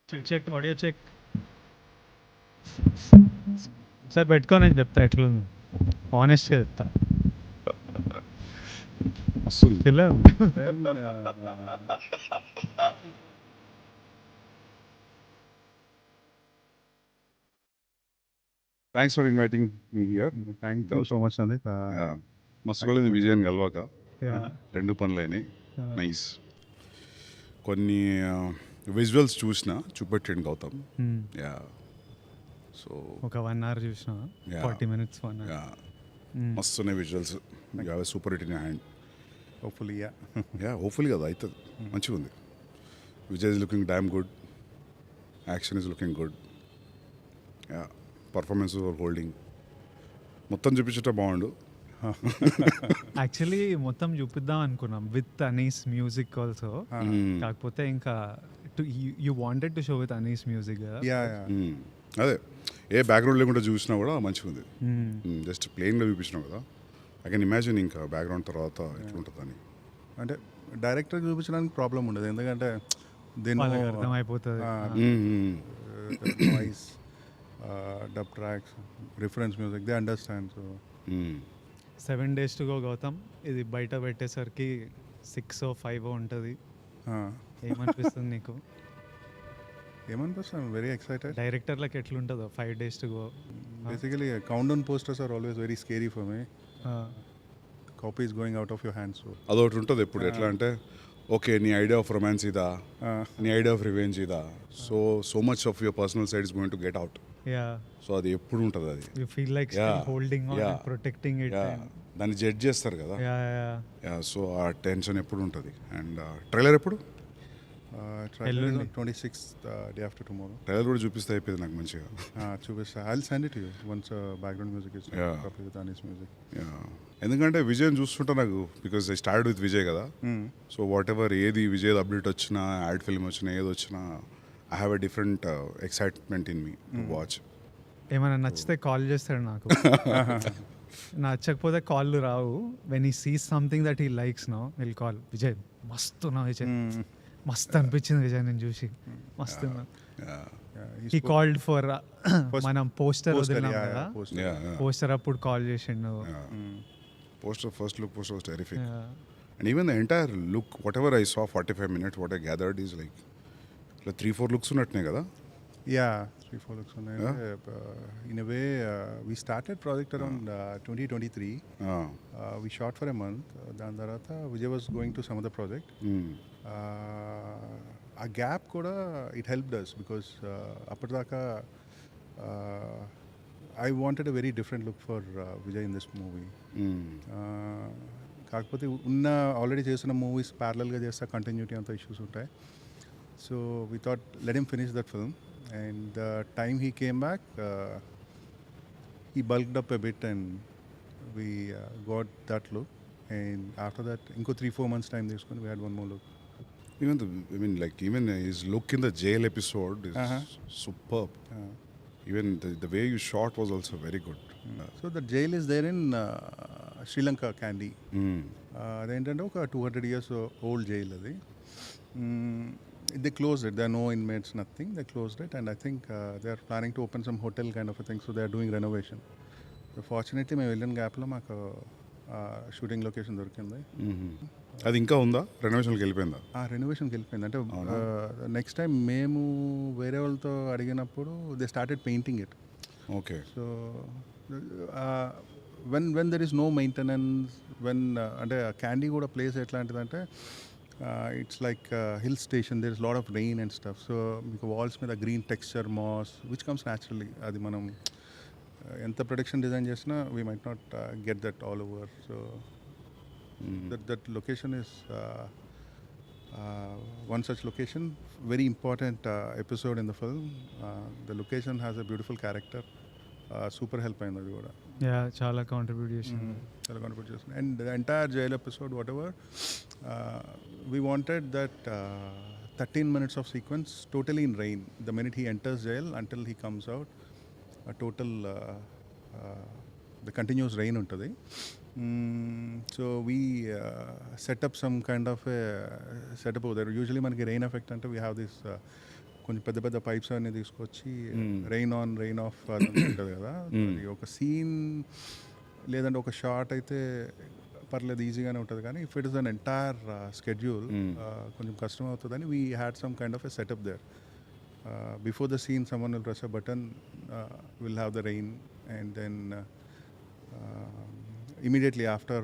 Check audio check sir పెట్టుకోనని చెప్తా ఎట్లుంది ఆనెస్ట్గా చెప్తా ఇలా thanks for inviting me here. Thank you so much Sandeep. మస్తు కూడా విజయన్ కలవాక Yeah. రెండు పనులైనాయి. Yeah. నైస్. కొన్ని విజువల్స్ చూపెట్టండి గౌతమ్. యా సో ఒక 1 hour చూసిన Yeah. 40 minutes 1 hour. యా మస్తు ఉన్నాయి visuals. You have super hit in hand. Hopefully yeah hopefully కదా అవుతుంది. మంచిగా ఉంది. Vijay is looking damn good. Action is looking good. Yeah performance holding మొత్తం చూపించట బాగుండు. యాక్చువల్లీ మొత్తం చూపిద్దాం అనుకున్నాం విత్ అనీస్ మ్యూజిక్ ఆల్సో, కాకపోతే ఇంకా you wanted to show with Ani's music కదా. అదే ఏ బ్యాక్గ్రౌండ్ లేకుండా చూసినా కూడా మంచిగా ఉంది. జస్ట్ ప్లెయిన్గా చూపించినావు కదా. ఐ కెన్ ఇమాజిన్ ఇంకా బ్యాక్గ్రౌండ్ తర్వాత ఎట్లుంటుందని. అంటే డైరెక్టర్ చూపించడానికి ప్రాబ్లం ఉండదు, ఎందుకంటే దీని వాళ్ళకి అర్థమైపోతుంది. Noise, dub tracks, reference music they understand. So 7 days to go Gautham. ఇది బయట పెట్టేసరికి 6 or 5 ఉంటుంది. ఏమనిపిస్తుంది నీకు? ఏమనిపిస్తుంది? Very excited. డైరెక్టర్లకు ఎట్లుంటుందో 5 days to go? Basically countdown posters are always very scary for me. Copies going out of your hands. అదొకటి ఉంటుంది ఎప్పుడు. ఎట్లా అంటే ఓకే నీ ఐడియా ఆఫ్ రొమాన్స్ ఇదా, నీ ఐడియా ఆఫ్ రివెంజ్ ఇదా, so much of your personal side is going to get out. So అది ఎప్పుడు ఉంటుంది. అది you feel like holding on and protecting it. దాన్ని జడ్జ్ చేస్తారు కదా. సో ఆ టెన్షన్ ఎప్పుడు ఉంటుంది. అండ్ ట్రైలర్ ఎప్పుడు? 26th, day after tomorrow. Trailer కూడా చూపిస్తే అయిపోయింది నాకు మంచిగా. చూపిస్తా. I will send it you once background music is copy with Ani's music. ఎందుకంటే విజయ్ చూస్తుంటా నాకు, because I start with Vijay కదా. సో వాట్ ఎవర్ ఏది విజయ్ అప్డేట్ వచ్చినా, యాడ్ ఫిల్మ్ వచ్చినా, ఏది వచ్చినా I have a different excitement in me to watch. ఏమైనా నచ్చితే కాల్ చేస్తాడు నాకు. నచ్చకపోతే కాళ్ళు రావు. When he sees something that he likes no will call, Vijay మస్తు నా విజయ్, మస్తు అనిపించింది విజయ్ నేను చూసి, మస్తు. హీ కాల్డ్ ఫర్ మనం పోస్టర్ వదిలినాం కదా, పోస్టర్ అప్పుడు కాల్ చేసిండు. Poster first look poster was terrific. And even the entire look what ever I saw 45 minutes what I gathered is like ఇట్లా 3-4 looks ఉన్నట్టునే కదా. 3-4 looks ఉన్నాయి. In a way, we started project around 2023. We shot for a month. దాని తర్వాత Vijay was going to some other project. ఆ gap కూడా it helped us because అప్పటిదాకా I wanted a very different look for Vijay in this movie. కాకపోతే ఉన్న already చేసిన movies ప్యారలల్గా చేస్తే కంటిన్యూటీ అంత ఇష్యూస్ ఉంటాయి. So we thought let him finish that film, and the time he came back, he bulked up a bit and we got that look. And after that, inko 3-4 months time we had one more look. Even his look in the jail episode is superb. Even the way you shot was also very good. So the jail is there in Sri Lanka, Kandy. అదేంటంటే ఒక 200 years old jail అది. They closed it. There are no inmates, nothing. They closed it, and I think they are planning to open some hotel kind of a thing. So they are doing renovation. So fortunately, my వెళ్ళిన గ్యాప్లో మాకు shooting location దొరికింది. అది ఇంకా ఉందా? రెనోవేషన్కి వెళ్ళిపోయిందా? రెనోవేషన్కి వెళ్ళిపోయింది. అంటే నెక్స్ట్ టైం మేము వేరే వాళ్ళతో అడిగినప్పుడు they started painting it. Okay. So when there is no maintenance, అంటే క్యాండీ కూడా ప్లేస్ ఎట్లాంటిదంటే it's like a hill station. There's a lot of rain and stuff, so మీకు వాల్స్ మీద green texture, mass which comes naturally. అది మనం ఎంత production design చేసినా we might not get that all over. So that location is one such location, very important episode in the film. The location has a beautiful character. Super help అయింది అది కూడా. చాలా contribute చేసింది. And the entire jail episode what ever we wanted that 13 minutes of sequence totally in rain. The minute he enters jail until he comes out, a total the continuous rain untadi. So we set up some kind of a setup over there. Usually manaki rain effect ante we have this కొంచెం పెద్ద పెద్ద pipes అన్నీ తీసుకొచ్చి rain on rain of అది ఉంటుంది కదా, అది ఒక సీన్ లేదంటే ఒక షార్ట్ అయితే పర్లేదు ఈజీగానే ఉంటుంది, కానీ if it is an entire schedule కొంచెం కష్టం అవుతుందని we had some kind of a setup there. Before the scene someone will press a button, will have the rain, and then immediately after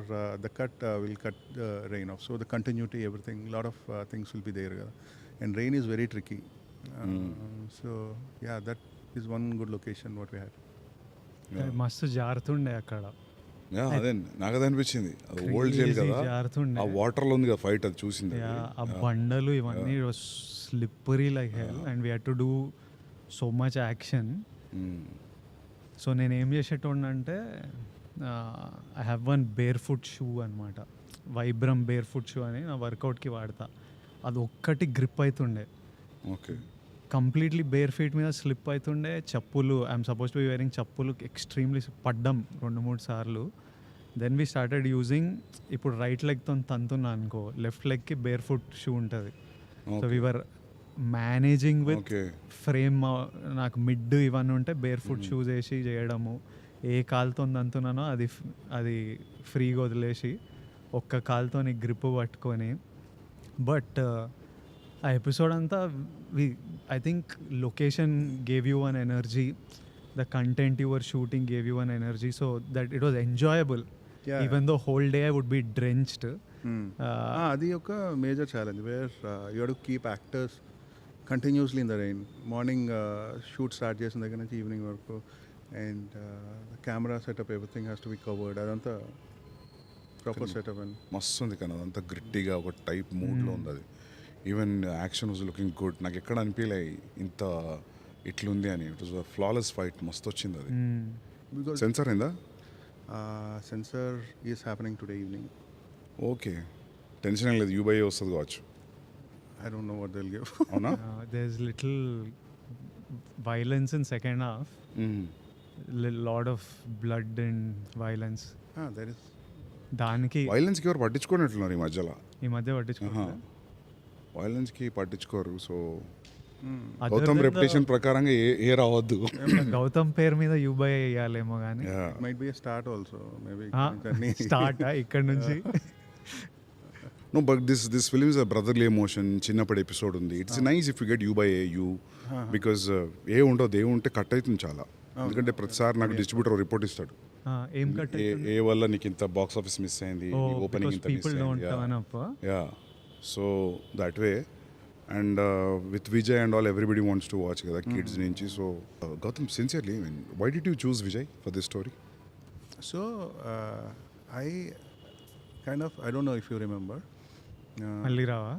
the cut, we'll cut the rain off. So the continuity, everything, lot of things will be there. And rain is very tricky. So yeah, that is one good location what we had. మస్తు జారుతుండే అక్కడ. అదే నాకు అది అనిపించింది, అది old jail కదా, ఆ water లో ఉంది కదా ఫైట్, అది చూసింది. ఆ బండలు ఇవన్నీ slippery like hell, and we had to do so much action. So నేను ఏం చేసేటోడినంటే, I have one bare foot shoe అనమాట, వైబ్రమ్ బేర్ ఫుట్ షూ అని నా వర్కౌట్కి వాడతా. అది ఒక్కటి గ్రిప్ అవుతుండే, ఓకే, కంప్లీట్లీ బేర్ ఫీట్ మీద స్లిప్ అవుతుండే. చెప్పులు, I'm supposed to be wearing చెప్పులు, ఎక్స్ట్రీమ్లీ పడ్డం 2-3 సార్లు. దెన్ వీ స్టార్టెడ్ యూజింగ్, ఇప్పుడు రైట్ లెగ్తో తంతున్నా అనుకో, లెఫ్ట్ లెగ్కి బేర్ ఫుట్ షూ ఉంటుంది. So we were managing with frame. నాకు మిడ్ ఇవన్నీ ఉంటే బేర్ ఫుట్ షూస్ వేసి చేయడము. ఏ కాలుతో అంతున్నానో అది ఫ్రీగా వదిలేసి ఒక్క కాలుతో గ్రిప్ పట్టుకొని. బట్ ఆ ఎపిసోడ్ అంతా I think location gave you one energy, the content your shooting gave you one energy, so that it was enjoyable even though whole day I would be drenched. అది ఒక major challenge where you have to keep actors continuously in the rain. Morning shoot start చేసిన దగ్గర నుంచి evening వరకు, and camera setup, everything has to be covered. అదంతా proper setup and మస్తు ఉంది కానీ అదంతా గ్రిట్టీగా ఒక టైప్ మూడ్లో ఉంది అది. Even action was looking good. నాకు ఎక్కడ అనిపించలే ఇంత ఇట్లుంది అని. ఇట్ వాజ్ ఫ్లాలెస్ ఫైట్, మస్తు వచ్చింది అది. బికాజ్ సెన్సార్ అయిందా? Censor is happening today evening. Okay, tension ఏం లేదు, యూబై వస్తుంది కావచ్చు. I don't know what they will give. అవునా? There is little violence in second half, lot of blood and violence. There is దానికి వైలెన్స్కి ఎవరు పట్టించుకున్నట్లున్నారు ఈ మధ్య పట్టించుకుంటారు. వైలెన్స్కి పట్టించుకోరు. సో గౌతమ్ రెప్యుటేషన్ ప్రకారంగా ఏ రావద్దు. గౌతమ్ పేరు మీద యూబై వేయాలేమో కానీ might be start also maybe start ఇక్కడ నుంచి. No, but this film is a brotherly emotion. చిన్నప్పటి ఎపిసోడ్ ఉంది. It's nice if you get you by you, because ఏ ఉండదు, ఏ ఉంటే కట్ అవుతుంది చాలా. ఎందుకంటే ప్రతిసారి నాకు డిస్ట్రిబ్యూటర్ రిపోర్ట్ ఇస్తాడు, ఏం కట్ ఏ వల్ల నీకు ఇంత బాక్స్ ఆఫీస్ మిస్ అయింది, ఓపెనింగ్ ఇంత మిస్ అయింది. Yeah, so that way. And with Vijay and all everybody wants to watch కదా, కిడ్స్ నుంచి. So Gautam, sincerely, why did you choose Vijay for this story? So I kind of, I don't know if you remember. మళ్ళీ రావా?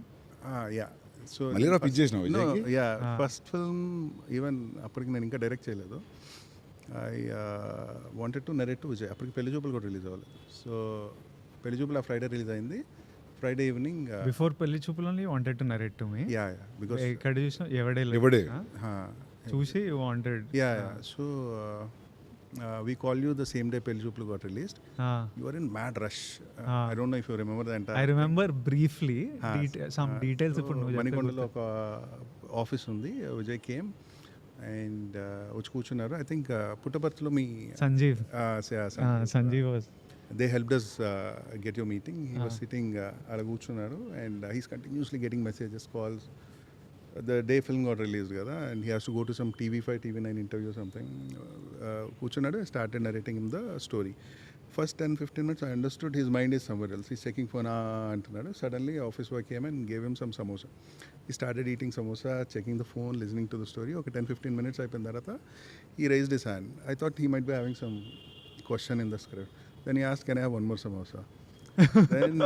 Yeah. So మళ్ళీ రా pitch చేసినావు విజయ్కి? Yeah, first film even అప్పటికి నేను ఇంకా డైరెక్ట్ చేయలేదు. I wanted to narrate to Vijay. అప్పటికి పెళ్లి చూపులు కూడా రిలీజ్ అవ్వలేదు. సో పెళ్లి చూపులు ఆ ఫ్రైడే రిలీజ్ అయింది. ఫ్రైడే ఈవినింగ్ బిఫోర్ పెళ్లి చూపులు only wanted to narrate to me. Yeah because ఎక్కడ చూసినా ఎవడే చూసి wanted. Yeah so we call you the same day Pelli Choopulu got released. You are in mad rush. I don't know if you remember the entire I remember briefly some details. ఇప్పుడు నువ్వు మణికొండలో ఒక office ఉంది. Vijay came and వచ్చి కూర్చున్నారు. I think పుట్టపర్తిలో మీ Sanjeev was, they helped us get your meeting. He was sitting అలా కూర్చున్నారు, and he's continuously getting messages, calls. The day film got released kada, and he has to go to some TV5, TV9 interview or something. Kuchunadu, I started narrating him the story. First 10-15 minutes I understood his mind is somewhere else. He's checking phone antunadu. Suddenly office boy came and gave him some samosa. He started eating samosa, checking the phone, listening to the story. Okay, 10-15 minutes అయిపోయిన తర్వాత he raised his hand. I thought he might be having some question in the script. Then he asked, can I have one more samosa? Then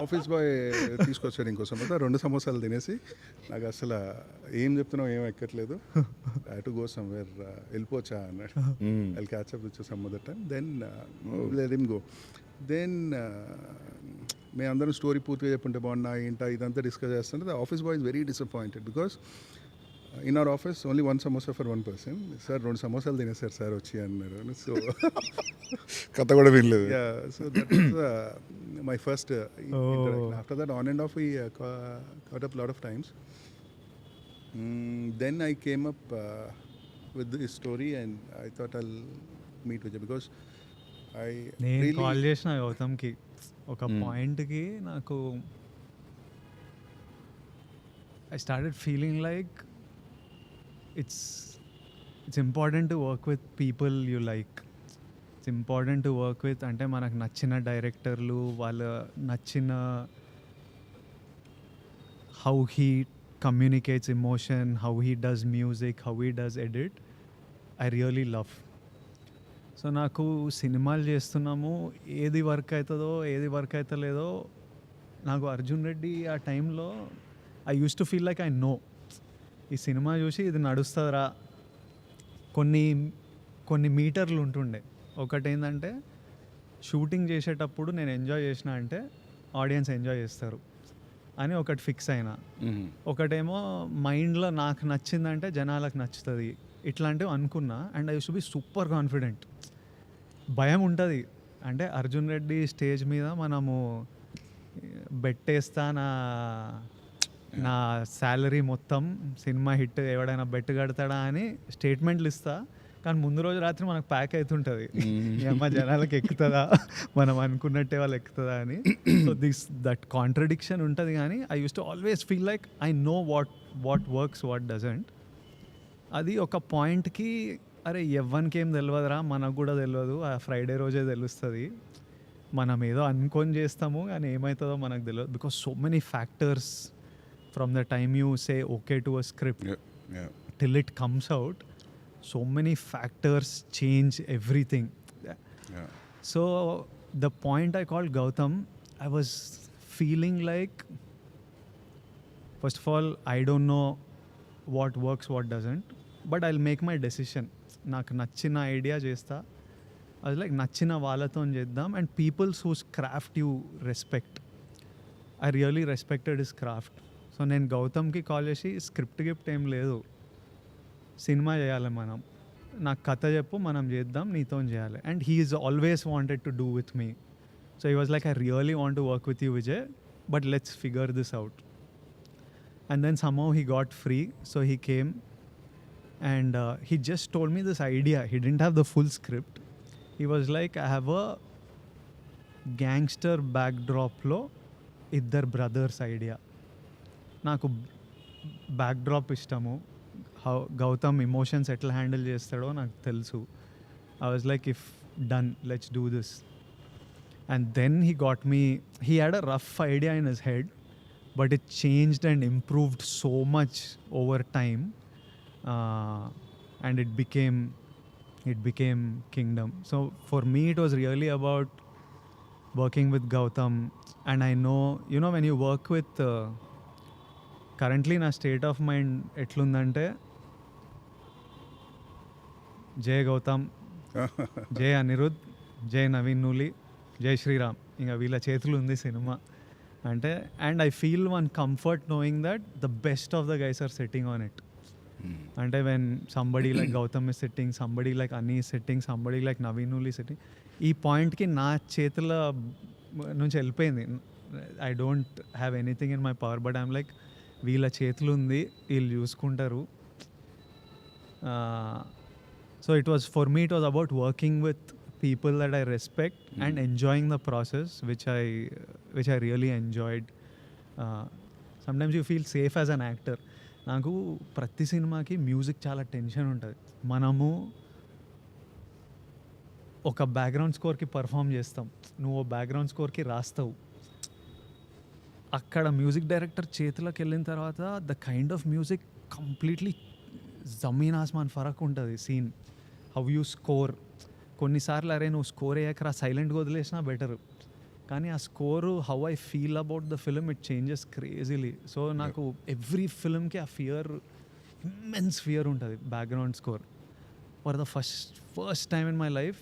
office boy తీసుకొచ్చాడు ఇంకో సమోసా. 2 సమోసాలు తినేసి నాకు అసలు ఏం చెప్తున్నావు ఏం ఎక్కట్లేదు, ఐ టు గో సమ్వేర్, వెళ్ళిపోవచ్చా అన్నాడు. I catch up with some other time. Then let him go. Then మేమందరం స్టోరీ పూర్తిగా చెప్పుంటే బాగున్నా ఏంటా ఇదంతా డిస్కస్ చేస్తుంటే office boy is very disappointed because in our office only one samosa for one person. Sir, 2 సమోసాలు తినేసారు సార్ వచ్చి అన్నారు. సో కథ కూడా వినలేదు. yeah, so that was my first interaction. After that on and off we caught up a lot of times. Then I came up with this story and I thought I'll meet Vijay because I నేను really call చేసిన గౌతమ్కి ఒక పాయింట్కి నాకు I started feeling like it's important to work with people you like. It's important to work with అంటే మనకు నచ్చిన డైరెక్టర్లు, వాళ్ళ నచ్చిన how he communicates emotion, how he does music, how he does edit. I really love. So నాకు సినిమాలు చేస్తున్నాము, ఏది వర్క్ అవుతుందో ఏది వర్క్ అవుతలేదో నాకు అర్జున్ రెడ్డి ఆ టైంలో I use to feel like I know ఈ సినిమా చూసి ఇది నడుస్తుందిరా. కొన్ని మీటర్లు ఉంటుండే. ఒకటి ఏంటంటే షూటింగ్ చేసేటప్పుడు నేను ఎంజాయ్ చేసిన అంటే ఆడియన్స్ ఎంజాయ్ చేస్తారు అని ఒకటి ఫిక్స్ అయినా. ఒకటేమో మైండ్లో నాకు నచ్చిందంటే జనాలకు నచ్చుతుంది, ఇట్లాంటివి అనుకున్నా. And I use to be super confident. భయం ఉంటుంది అంటే అర్జున్ రెడ్డి స్టేజ్ మీద మనము బెట్టేస్తా, నా శాలరీ మొత్తం సినిమా హిట్ ఎవడైనా బెట్ కడతాడా అని స్టేట్మెంట్లు ఇస్తా. కానీ ముందు రోజు రాత్రి మనకు ప్యాక్ అవుతుంటుంది, ఈ అమ్మ జనాలకు ఎక్కుతుందా, మనం అనుకున్నట్టే వాళ్ళు ఎక్కుతుందా అని. సో దట్ కాంట్రడిక్షన్ ఉంటుంది. కానీ I use to always feel like I know what works, what doesn't. అది ఒక పాయింట్కి అరే ఎవ్వనికి ఏం తెలియదురా, మనకు కూడా తెలియదు, ఆ ఫ్రైడే రోజే తెలుస్తుంది. మనం ఏదో అనుకొని చేస్తాము కానీ ఏమవుతుందో మనకు తెలియదు. Because so many factors from the time you say okay to a script till it comes out, so many factors change everything. So the point I called Gowtam, I was feeling like, first of all, I don't know what works, what doesn't, but I'll make my decision. నాకు నచ్చిన idea చేస్తా, అది like నచ్చిన వాళ్ళతో చేద్దాం. And peoples whose craft you respect. I really respected his craft. So నేను గౌతమ్కి call చేసి స్క్రిప్ట్ గిఫ్ట్ ఏం లేదు, సినిమా చేయాలి మనం, నాకు కథ చెప్పు, మనం చేద్దాం, నీతో చేయాలి. And he is always wanted to do with me. So he was like I really want to work with you Vijay, but let's figure this out. And then somehow he got free, so he came and he just told me this idea. He didn't have the full script. He was like, I have a gangster backdrop lo iddar brothers idea. Naku backdrop ishtamu, how Gowtam emotions eట్లా handle చేస్తాడో నాకు తెలుసు. I was like, if done, let's do this. And then he got me, he had a rough idea in his head, but it changed and improved so much over time. And it became Kingdom. So for me it was really about working with Gowtam. And I know, you know, when you work with currently na state of mind etlundante, Jay Gowtam, Jay Anirudh, Jay Naveen Nuli, Jay Sri Ram, inga veela chethulu undi cinema ante. And I feel one comfort knowing that the best of the guys are sitting on it. అంటే when somebody like Gautam is sitting, somebody like Ani is sitting, somebody like Naveen Nooli sitting, ఈ పాయింట్కి నా చేతుల నుంచి వెళ్ళిపోయింది. I don't have anything in my power, but I'm like వీళ్ళ చేతులు ఉంది, వీళ్ళు చూసుకుంటారు. So it was for me, it was about working with people that I respect and enjoying the process, which I really enjoyed. Sometimes you feel safe as an actor. నాకు ప్రతి సినిమాకి music చాలా tension ఉంటుంది. మనము ఒక background స్కోర్కి perform చేస్తాం, నువ్వు background స్కోర్కి రాస్తావు. అక్కడ మ్యూజిక్ డైరెక్టర్ చేతిలోకి వెళ్ళిన తర్వాత the kind of music completely జమీన్ ఆస్మాన్ ఫరక్ ఉంటుంది. సీన్ హౌ యూ స్కోర్, కొన్నిసార్లు అరే నువ్వు స్కోర్ అయ్యాక సైలెంట్గా వదిలేసినా బెటర్, కానీ ఆ score how I feel about the film it changes crazily. So నాకు ఎవ్రీ ఫిలింకి ఆ ఫియర్, ఇమ్మెన్స్ ఫియర్ ఉంటుంది background score. For the first time in my life,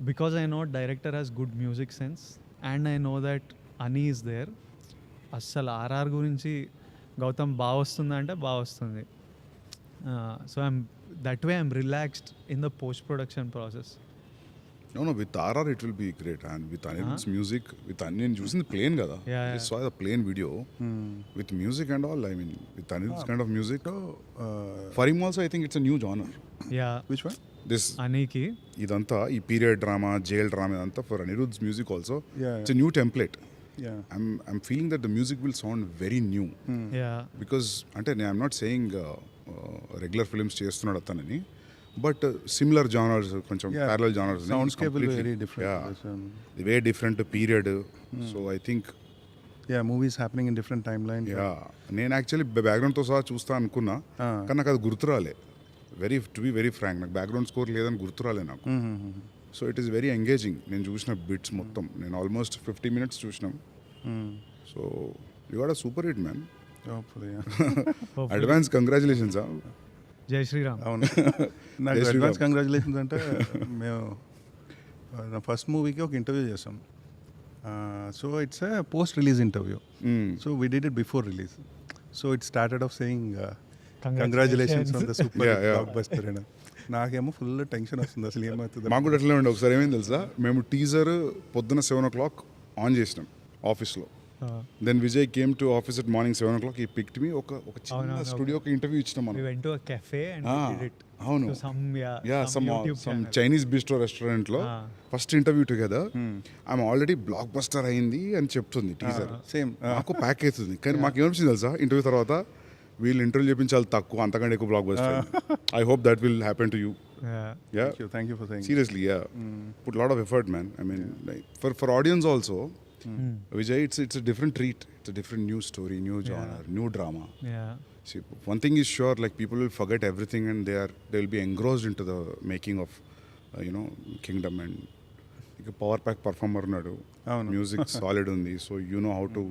because I know director has good music sense and I know that అనీ is there, అస్సలు RR గురించి గౌతమ్ బాగా వస్తుందంటే బాగా వస్తుంది. So that way I'm relaxed in the post production process. No, with RR it will be great, and with Anirudh's music, with నేను చూసింది plane కదా, Yeah, I saw the plain video with music and all. I mean, with Anirudh's kind of music. For him also, I think it's a new genre. Yeah Which one? This అనీకి ఇదంతా ఈ period drama, jail drama ఇదంతా for Anirudh's music also. Yeah, It's a new template. Yeah. I'm feeling that the music will sound very new. Yeah Because అంటే I'm not saying regular films చేస్తున్నాడు అతనని, but similar genres, కొంచెం Yeah. Parallel genres, Soundscape will be very different. Way different period. So I think Yeah, movies happening in different timelines. Yeah నేను actually బ్యాక్గ్రౌండ్తో సహా చూస్తా అనుకున్నా, కానీ నాకు అది గుర్తురాలే. టు బి వెరీ ఫ్రాంక్, నాకు బ్యాక్గ్రౌండ్ స్కోర్ లేదని గుర్తురాలే నాకు. So it is very engaging. నేను చూసిన బిట్స్ మొత్తం నేను ఆల్మోస్ట్ 50 minutes చూసినాం. So you got a super hit man. Hopefully, yeah. Advance congratulations. జై శ్రీరామ్. అవును. నాకు Yes, అడ్వాన్స్ Sriram. కంగ్రాచులేషన్స్ అంటే మేము నా ఫస్ట్ మూవీకి ఒక ఇంటర్వ్యూ చేసాం. So it's a post release interview. So we did it before release. So it started off saying congratulations on the super Yeah, yeah. Block buster అని. నాకేమో full tension వస్తుంది అసలు ఏమవుతుంది. మాకు కూడా అట్లనే ఉండే. ఒకసారి ఏమైంది తెలుసా, మేము టీజర్ పొద్దున 7 o'clock ఆన్ చేసినాం ఆఫీస్లో. Then Vijay came to office at morning 7 o'clock. ఈ పిక్డ్ మీ ఒక చిన్న అవునవును. స్టూడియోకి ఇంటర్వ్యూ ఇచ్చినాం We మనం. went to a cafe and Ah, we did it. అవును. To some YouTube some channel. Chinese bistro రెస్టారెంట్లో Ah. First interview together. ఆమె ఆల్రెడీ బ్లాక్ బస్టర్ అయింది అని చెప్తుంది టీజర్. సేమ్ మాకు ప్యాక్ అవుతుంది, కానీ మాకు ఏమనిపించింది తెలుసా, ఇంటర్వ్యూ తర్వాత వీళ్ళు ఇంటర్వ్యూ చెప్పించాలి తక్కువ, అంతకంటే ఎక్కువ block buster. I hope that will happen to you. Yeah. Thank you for saying. Seriously, yeah. Put a lot of effort, man. I mean, like, for audience also, Vijay, it's a different treat. It's a different new story, new genre, new drama. Yeah. See, one thing is sure, like people will forget everything and they'll be engrossed into the making of, Kingdom. And like a power pack performer nadu. అవును. Music solid undi, so you know how to,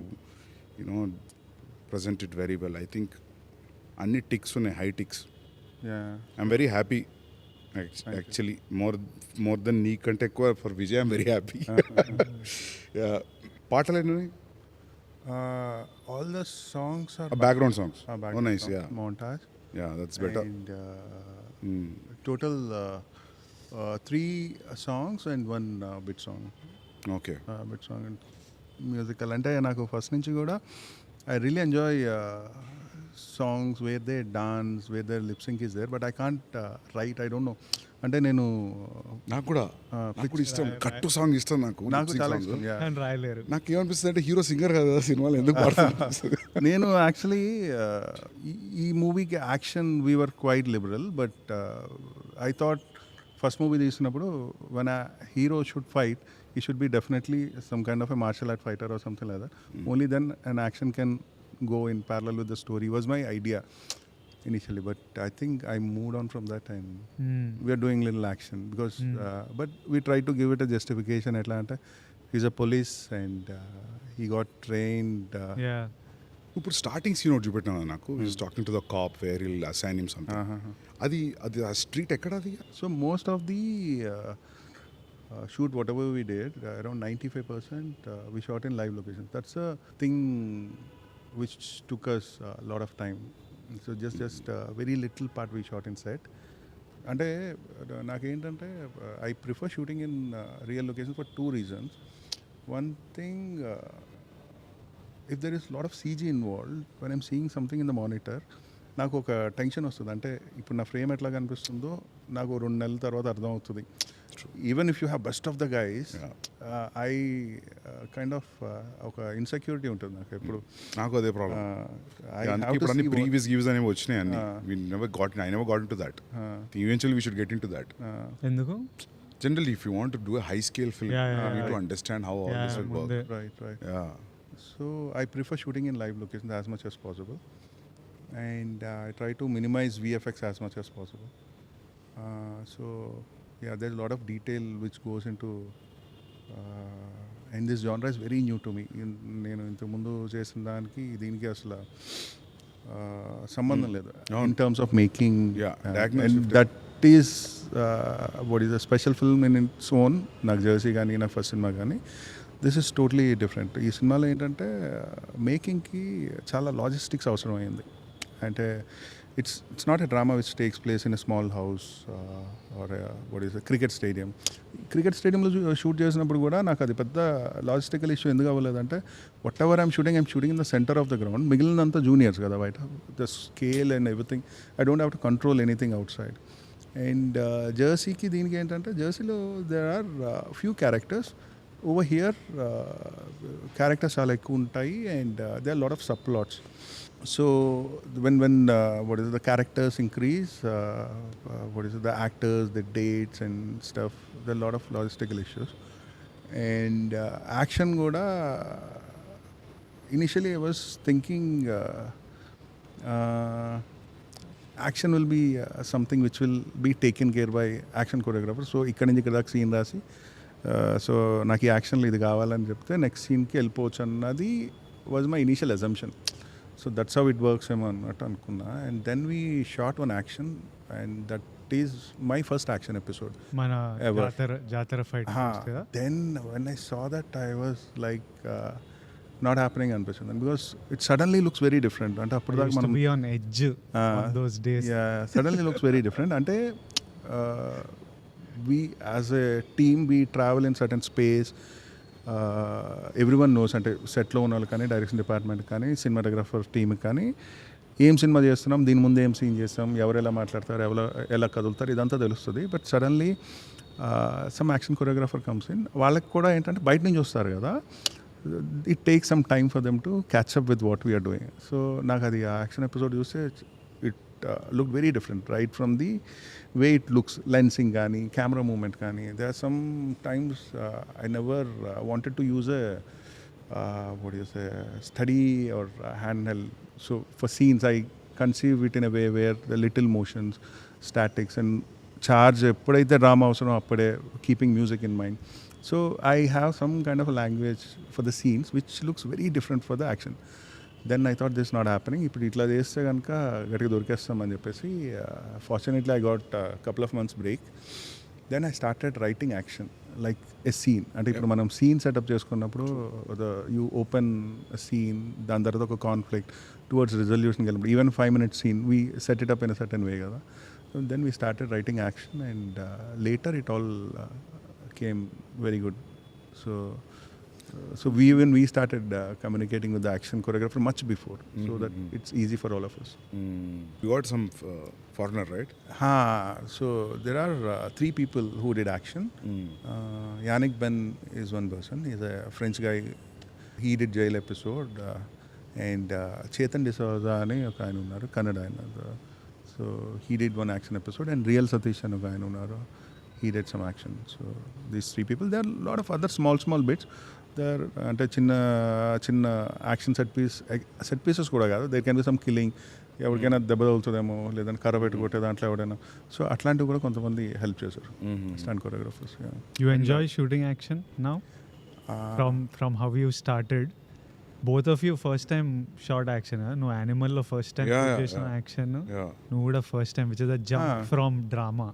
present it very well. I think anni ticks unnai, high ticks. Yeah. I'm very happy. Actually, more than nee kante ekkuva for Vijay, I'm very happy. Yeah. పాటలు ఎన్ని? All the songs are Background songs. background Oh, nice. songs, Yeah. montage. Yeah, that's better. And total 3 songs and 1 bit song. Okay. Bit song and musical. అంటే నాకు first నుంచి కూడా I really enjoy songs where they dance, where their lip sync is there, but I can't write. I don't know. అంటే నేను నాకు కూడా ఇష్టం, కట్టు సాంగ్ ఇష్టం నాకు. చాలా ఇష్టం. Yeah. And రాయలేరు. నాకు ఏమనిపిస్తుంది అంటే హీరో సింగర్ కదా సినిమాలో ఎందుకు పాడుతుంది. నేను యాక్చువల్లీ ఈ మూవీకి action we're quite liberal, but I thought first movie తీసినప్పుడు వన్ ఆ hero should fight, he should be definitely some kind of a martial art fighter or something like that. Only then an action can go in parallel with the story was my idea initially, but I think I moved on from that and we are doing little action because but we try to give it a justification. Atlanta, he's a police and he got trained. Yeah. ఇప్పుడు starting scene ఒకటి చూపెట్టినా నాకు, talking to the cop where will assign him something. అది ఆ street ఎక్కడ అది? So most of the shoot, whatever we did, around 95% we shot in live location. That's a thing which took us a lot of time. So just very little part we shot in set. అంటే నాకేంటంటే I prefer shooting in real locations for 2 reasons. One thing, if there is a lot of CG involved, when I'm seeing something in the monitor, నాకు ఒక tension వస్తుంది. అంటే ఇప్పుడు నా frame ఎట్లా కనిపిస్తుందో నాకు 2 నెలల తర్వాత అర్థం అవుతుంది. Even if you have best of the guys, I kind of ఒక ఇన్సెక్యూరిటీ ఉంటుంది నాకు ఎప్పుడు. నాకు అదే ప్రాబ్లం. ఇప్పుడు అన్ని ప్రీవియస్ గివ్స్ అనేవి వచ్చినాయి అన్ని. I never got into that. Eventually we should get into that. ఎందుకు? Generally, if you want to do a high scale film, you need to understand how all this will work. Right. Yeah. So I prefer shooting in live locations as much as possible, and I try to minimize VFX as much as possible. So yeah, there's a lot of detail which goes into and this genre is very new to me. నేను ఇంతకు ముందు చేసిన దానికి దీనికి అసలు సంబంధం లేదు in terms of making. And that is what is a special film in its own. నాకు జెర్సీ కానీ నా ఫస్ట్ సినిమా కానీ దిస్ ఇస్ టోటలీ డిఫరెంట్. ఈ సినిమాలో ఏంటంటే మేకింగ్కి చాలా లాజిస్టిక్స్ అవసరం అయింది. అంటే it's not a drama which takes place in a small house or what is a cricket stadium. Cricket స్టేడియంలో షూట్ చేసినప్పుడు కూడా నాకు అది పెద్ద లాజిస్టికల్ ఇష్యూ ఎందుకు అవ్వలేదంటే whatever I'm shooting in the centre of the ground, మిగిలినంతా juniors కదా బయట, the scale and everything I don't have to control anything outside. అండ్ జెర్సీకి దీనికి ఏంటంటే జెర్సీలో there are few characters, over here characters చాలా ఎక్కువ ఉంటాయి and they are lot of subplots. So when what is it, the characters increase, what is it, the actors, the dates and stuff, there are a lot of logistical issues. And action kuda initially I was thinking action will be something which will be taken care by action choreographer. So ikkadi nunchi ikkada scene rasi so నాకు ఈ యాక్షన్లో ఇది కావాలని చెప్తే next సీన్కి వెళ్ళిపోవచ్చు అన్నది was my initial assumption. So that's how it works ఏమో అన్నట్టు అనుకున్నా. And then we shot one action and that is my first action episode మన ever. జాతర ఫైట్ కదా. Then when I saw that I was like not happening అనిపించింది because it suddenly looks very different. అంటే అప్పుడు దాకా మనం be on edge on those days. Yeah, suddenly looks very different. అంటే we as a team we travel in certain space. Everyone knows, అంటే సెట్లో ఉన్న వాళ్ళు కానీ డైరెక్షన్ డిపార్ట్మెంట్ కానీ సినిమాటోగ్రాఫర్ టీమ్కి కానీ ఏం సినిమా చేస్తున్నాం, దీని ముందు ఏం సీన్ చేస్తాం, ఎవరు ఎలా మాట్లాడతారు, ఎలా కదులుతారు, ఇదంతా తెలుస్తుంది. But suddenly some action choreographer comes in, వాళ్ళకి కూడా ఏంటంటే బయట నుంచి వస్తారు కదా, it take some time for them to catch up with what we're doing. So నాకు అది ఆ యాక్షన్ ఎపిసోడ్ చూస్తే it look very different right from the way it looks, lensing gaani, camera movement gaani. There are some times I never wanted to use a what do you say, study or handheld. So for scenes I conceive it in a way where the little motions, statics and charge eppudaithe drama avasaro appade keeping music in mind. So I have some kind of a language for the scenes which looks very different for the action. Then I thought this is not happening. ఇప్పుడు ఇట్లా చేస్తే కనుక గట్టిగా దొరికేస్తామని చెప్పేసి fortunately I got couple of months break. Then I started writing action like a scene. అంటే ఇప్పుడు మనం సీన్ సెటప్ చేసుకున్నప్పుడు యూ ఓపెన్ సీన్, దాని తర్వాత ఒక కాన్ఫ్లిక్ట్ టువర్డ్స్ రిజల్యూషన్కి వెళ్ళినప్పుడు even 5 minute scene we set it up in a certain way కదా. Then we started writing action and later it all came very good. So we started communicating with the action choreographer much before, so that it's easy for all of us. You got some foreigner, right? So there are 3 people who did action. Yannick Ben is one person. He's a French guy. He did Jail episode. And Chetan D'Souza ani oka ayana unnaru, Kannada ayana. So he did one action episode. And Real Satish ani oka ayana unnaru. He did some action. So these 3 people. There are a lot of other small bits. అంటే చిన్న action set pieces కూడా కాదు, there can be some killing, ఎవరికైనా దెబ్బ తగులుతుందేమో, లేదంటే కర్ర పెట్టి కొట్టే దాంట్లో ఎవడైనా. సో అట్లాంటివి కూడా కొంతమంది హెల్ప్ చేశారు stunt choreographers. You enjoy shooting action now from how you started? Both of you first time shot action, నువ్వు యానిమల్లో ఫస్ట్ టైం చేసిన యాక్షన్, నువ్వు కూడా first time which is the jump from drama.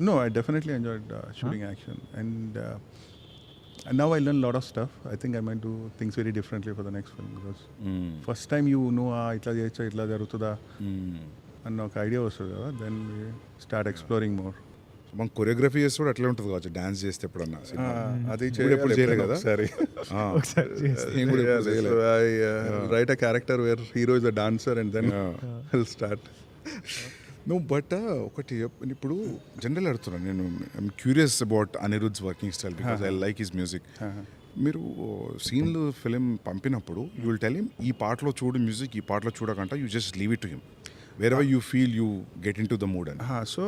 No, I definitely enjoyed shooting action, and now I learn a lot of stuff. I think I might do things very differently for the next film because first time you know itla cheyacha itla jarugutuda anna oka idea vastadu kada, then we start exploring more. మనం choreography చేస్తే కూడా అట్లే ఉంటుంది కావచ్చు, dance చేస్తే ఎప్పుడన్నా. అది ఎప్పుడు చేయలేదు కదా. సరే write a character where hero is a dancer and then I'll start. No, but ఒకటి ఇప్పుడు జనరల్ అడుగుతున్నాను నేను, I'm curious about Anirudh's working style because I like his music. మీరు సీన్లు ఫిలిం పంపినప్పుడు యూ విల్ టెల్ హిమ్ ఈ పాటలో చూడు మ్యూజిక్, ఈ పాటలో చూడకంట, you just leave it to him wherever you feel you get into the mood. And so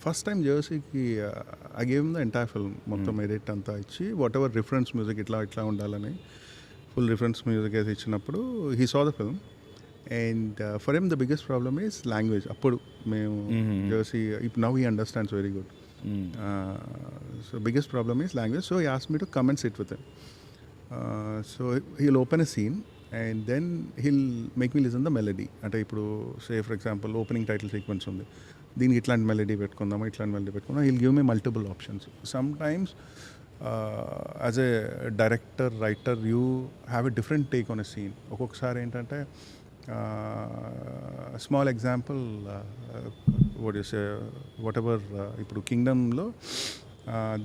first time జెర్సీకి I gave him the entire film, మొత్తం ఎడిట్ అంతా ఇచ్చి వాట్ ఎవర్ రిఫరెన్స్ మ్యూజిక్ ఇట్లా ఉండాలని ఫుల్ రిఫరెన్స్ మ్యూజిక్ అయితే ఇచ్చినప్పుడు he saw the film. And for him the biggest problem is language. Appudu మేము Jersey, now he understands very good. So biggest problem is language. So he asked me to come and sit with him. So he'll open a scene and then he'll make me listen the melody. అంటే ఇప్పుడు say for example opening title sequence ఉంది, దీనికి ఇట్లాంటి melody పెట్టుకుందామా, ఇట్లాంటి melody పెట్టుకుందాం. he'll give me multiple options. Sometimes as a director, writer, you have a different take on a scene. ఒక్కొక్కసారి ఏంటంటే small example, what you say, whatever, ఇప్పుడు కింగ్డమ్లో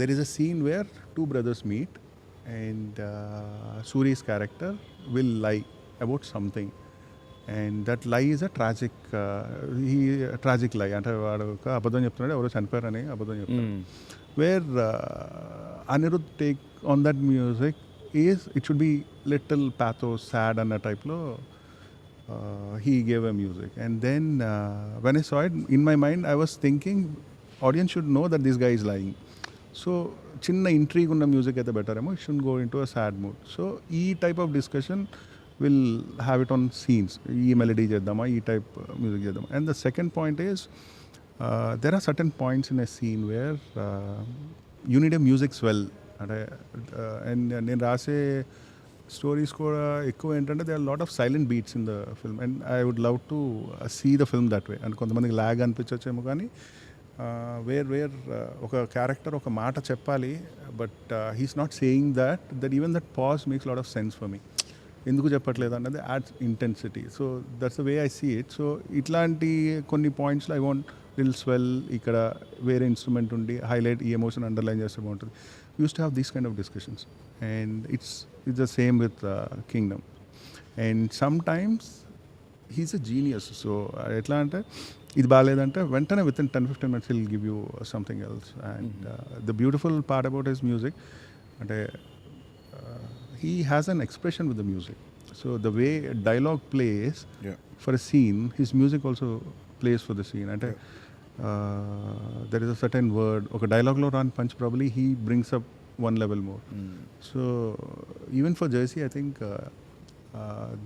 there is a scene where two brothers meet and Suri's character will lie about something. And that lie is a tragic lie. అంటే వాడు ఒక అబద్ధం చెప్తున్నాడు, ఎవరో చనిపోయారని అబద్ధం చెప్తాడు. Where Anirudh take on that music is it should be little pathos, sad అన్న టైప్లో he gave a music. And then when I saw it, in my mind I was thinking audience should know that this guy is lying. So చిన్న intrigue ఉన్న music అయితే better ఏమో, it should go into a sad mood. So ఈ type of discussion will have it on scenes. ఈ melody చేద్దామా, ఈ type music చేద్దామా. And the second point is there are certain points in a scene where you need a music swell. అంటే and నేను రాసే stories కూడా ఎక్కువ ఏంటంటే they are lot of silent beats in the film and I would love to see the film that way. And కొంతమందికి lag అనిపించచ్చేమో, కానీ where ఒక క్యారెక్టర్ ఒక మాట చెప్పాలి, but he's not saying that even that pause makes lot of sense for me. ఎందుకు చెప్పట్లేదు అన్నది adds intensity. So that's the way I see it. So ఇట్లాంటి కొన్ని పాయింట్స్లో ఐ వాంట్ లిల్ స్వెల్, ఇక్కడ వేరే ఇన్స్ట్రుమెంట్ ఉండి హైలైట్ ఈ ఎమోషన్ అండర్లైన్ చేస్తే బాగుంటుంది. Use to have these kind of discussions and it's the same with Kingdom. And some times he's a genius. So ఎట్లా అంటే ఇది బాగాలేదంటే వెంటనే with in 10-15 minutes will give you something else. And the beautiful part about his music అంటే he has an expression with the music. So the way dialogue plays for a scene, his music also plays for the scene. And there is a certain word, okay, dialogue lo run punch, probably he brings up one level more. So even for Jersey, I think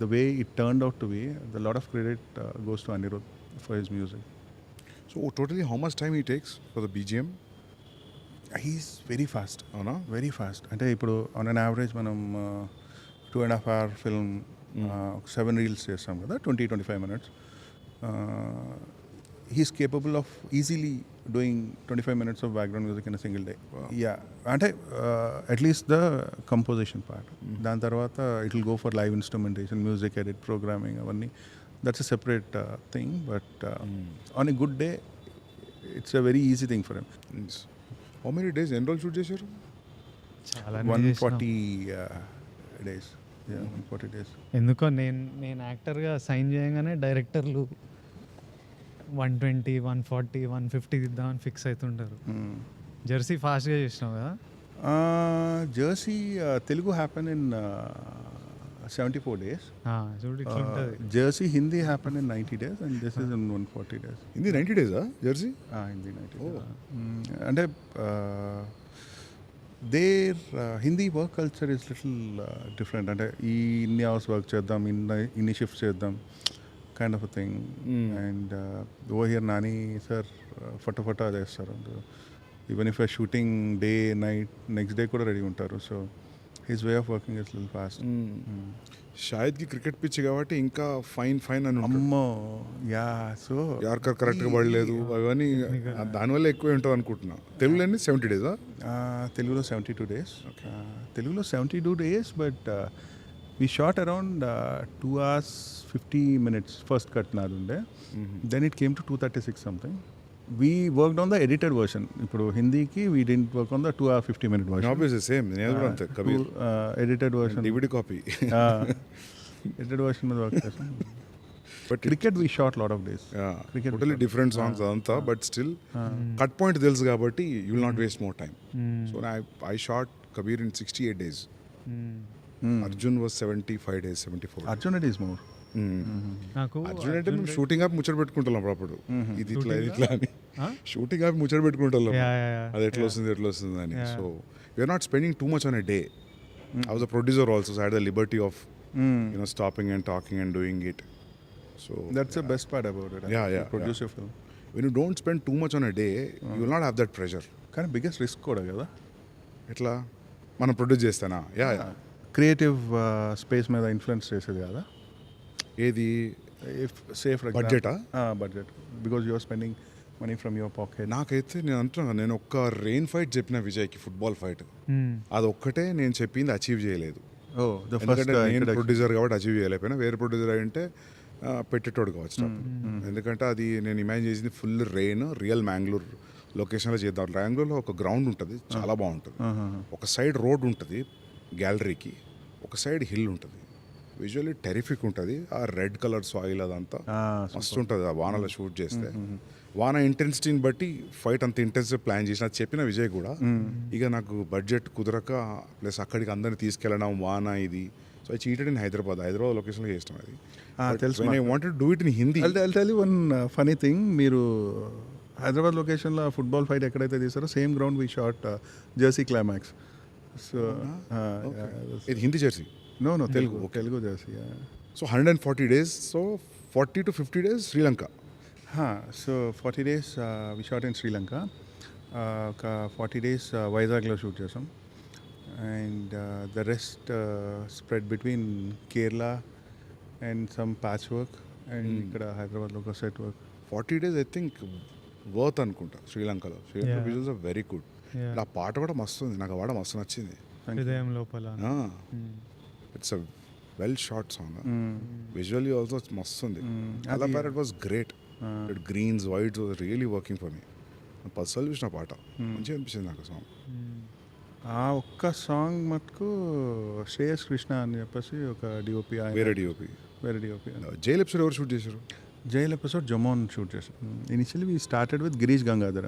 the way it turned out to be, a lot of credit goes to Anirudh for his music. So totally how much time he takes for the BGM? He's very fast. అవునా? Very fast. అంటే ఇప్పుడు on an average మనం 2.5 hour film 7 reels చేస్తాం కదా, 20-25 minutes. He's capable of easily doing 25 minutes of background music in a single day. Yeah, అంటే at least the composition part. దాని తర్వాత it will go for live instrumentation, music edit, programming, అవన్నీ that's a separate thing. But on a good day it's a very easy thing for him. How many days ఎన్ని రోజులు shoot చేశారు? చాలా 140 days. Yeah, 140 days. ఎందుకో నేను యాక్టర్గా sign చేయగానే డైరెక్టర్లు 120, 140, 150 ఇద్దామని ఫిక్స్ అవుతుంటారు. జెర్సీ ఫాస్ట్గా చేసినావు కదా? Jersey Telugu happen in 74 days. చూడు ఇట్లా ఉంటుంది. Jersey Hindi happen in 90 days and this is in 140 days. Hindi 90 days Jersey? Hindi 90 days. అంటే there Hindi work culture is little different. అంటే ఇన్ని అవర్స్ వర్క్ చేద్దాం, ఇన్ని షిఫ్ట్స్ చేద్దాం kind of a thing. And oh here Nani sir ఫటాఫటా చేస్తారు. Even if shooting day night next day కూడా ready ఉంటారు. So his way of working is little fast. షాహిద్కి క్రికెట్ పిచ్ కాబట్టి ఇంకా ఫైన్ అని అమ్మో. యా, సో యార్కర్ కరెక్ట్గా పడలేదు, అవన్నీ దానివల్ల ఎక్కువ ఉంటుంది అనుకుంటున్నా. తెలుగులో 70 days? తెలుగులో 72 days. తెలుగులో 72 days, but we shot around 2 hours 50 minutes first cut నాది ఉండే. Then it came to 236 something. We worked on the edited version. ఇప్పుడు హిందీకి we didn't work on the 2 hour 50 minute version. Obviously same. నేను కూడా అంతే. Kabir edited version, DVD copy. edited version మీద work చేసాం. But cricket we shot lot of days. Cricket totally different songs అదంతా, but still cut point తెలుసు కాబట్టి you will not waste more time. So I shot Kabir in 68 days. Arjun was 75 days, 74. Arjun it is more. నాకు అర్జున్ అంటే మేము shooting ఆపి ముచ్చట పెట్టుకుంటాం అప్పుడు. ఇది ఇట్లా అని షూటింగ్ ఆపి ముచ్చట పెట్టుకుంటాం, అది ఎట్లా వస్తుంది అని. So we're not spending too much on a day. I was a producer also, so I had the liberty of stopping and talking and doing it. So that's the best part about it. Produce your film. When you don't spend too much on a day you will not have that pressure. కానీ biggest risk కూడా కదా. ఎట్లా మనం produce చేస్తానా? Creative space మీద influence చేసేది కదా. ఏది? సేఫ్ బడ్జెటా? Budget, because you are spending money from your pocket. నాకైతే నేను అంటున్నా, నేను ఒక్క రెయిన్ ఫైట్ చెప్పిన విజయ్కి, ఫుట్బాల్ ఫైట్, అది ఒక్కటే నేను చెప్పింది అచీవ్ చేయలేదు. ఎందుకంటే నేను ప్రొడ్యూసర్ కాబట్టి అచీవ్ చేయలేకపోయినా. వేరే ప్రొడ్యూసర్ అయి ఉంటే పెట్టేటోడు కావచ్చు ఎందుకంటే అది నేను ఇమాజిన్ చేసింది ఫుల్ రెయిన్ రియల్ మ్యాంగ్లూర్ లొకేషన్లో చేద్దాం. మ్యాంగ్లూర్లో ఒక గ్రౌండ్ ఉంటుంది చాలా బాగుంటుంది, ఒక సైడ్ రోడ్ ఉంటుంది గ్యాలరీకి, ఒక సైడ్ హిల్ ఉంటుంది, విజువల్లీ టెరిఫిక్ ఉంటుంది. ఆ రెడ్ కలర్ సాయిల్ అదంతా మస్తు ఉంటుంది ఆ వానలో షూట్ చేస్తే. వాన ఇంటెన్సిటీని బట్టి ఫైట్ అంత ఇంటెన్సివ్ ప్లాన్ చేసిన చెప్పిన విజయ్ కూడా. ఇక నాకు బడ్జెట్ కుదరక ప్లస్ అక్కడికి అందరిని తీసుకెళ్ళడం వాన ఇది, so I cheated in Hyderabad లొకేషన్లో చేస్తాం అది. తెలుసు. I wanted do it in Hindi. I'll tell you one funny thing. మీరు హైదరాబాద్ లొకేషన్లో ఫుట్బాల్ ఫైట్ ఎక్కడైతే తీసారో same ground we shot Jersey climax. So ఇది Hindi Jersey? No Telugu Jersey. So 140 days, so 40 to 50 days Sri Lanka. So 40 days we shot in Sri Lanka. ఒక 40 days వైజాగ్లో shoot చేసాం. And the rest spread between Kerala and some patch work and ఇక్కడ హైదరాబాద్లో ఒక set work. 40 days I think worth అనుకుంటా శ్రీలంకలో. Sri Lanka visuals are very good. ఆ పాట కూడా మస్తు ఉంది, నాకు ఆ పాట మస్తు నచ్చింది. Hrudayam Lopala it's a well shot song. Visually also మస్తు ఉంది. అలా parrot was great. Greens whites was really working for me. Personal చూసిన పాట మంచిగా అనిపించింది నాకు సాంగ్. ఆ ఒక్క సాంగ్ మటుకు శ్రేయస్ కృష్ణ అని చెప్పేసి ఒక డిఓపి, వేరే డిఓపి. జైల్ ఎపిసోడ్ ఎవరు షూట్ చేశారు? జైల్ ఎపిసోడ్ జమోన్ షూట్ చేశారు. Initially we started with Girish Gangadhar.